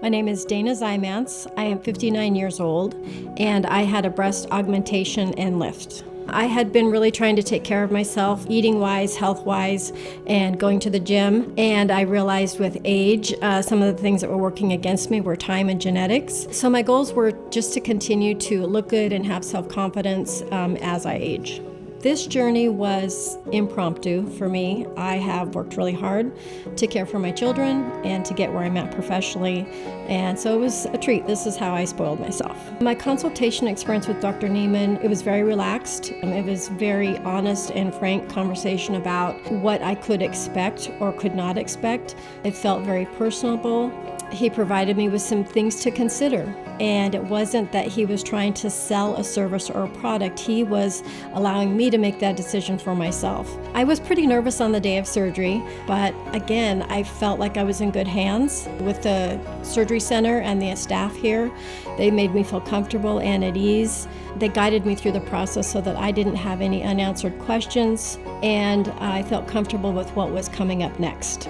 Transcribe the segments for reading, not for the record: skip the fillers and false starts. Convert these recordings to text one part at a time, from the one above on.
My name is Dana Zymance. I am 59 years old, and I had a breast augmentation and lift. I had been really trying to take care of myself, eating-wise, health-wise, and going to the gym. And I realized with age, some of the things that were working against me were time and genetics. So my goals were just to continue to look good and have self-confidence as I age. This journey was impromptu for me. I have worked really hard to care for my children and to get where I'm at professionally, and so it was a treat. This is how I spoiled myself. My consultation experience with Dr. Neaman, it was very relaxed. It was very honest and frank conversation about what I could expect or could not expect. It felt very personable. He provided me with some things to consider, and it wasn't that he was trying to sell a service or a product. He was allowing me to make that decision for myself. I was pretty nervous on the day of surgery, but again, I felt like I was in good hands with the surgery center and the staff here. They made me feel comfortable and at ease. They guided me through the process so that I didn't have any unanswered questions, and I felt comfortable with what was coming up next.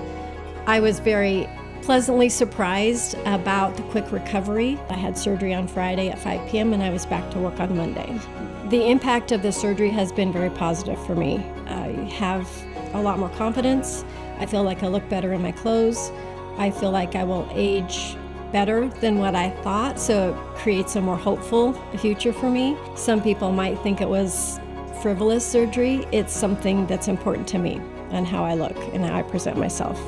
I was very pleasantly surprised about the quick recovery. I had surgery on Friday at 5 p.m. and I was back to work on Monday. The impact of the surgery has been very positive for me. I have a lot more confidence. I feel like I look better in my clothes. I feel like I will age better than what I thought, so it creates a more hopeful future for me. Some people might think it was frivolous surgery. It's something that's important to me and how I look and how I present myself.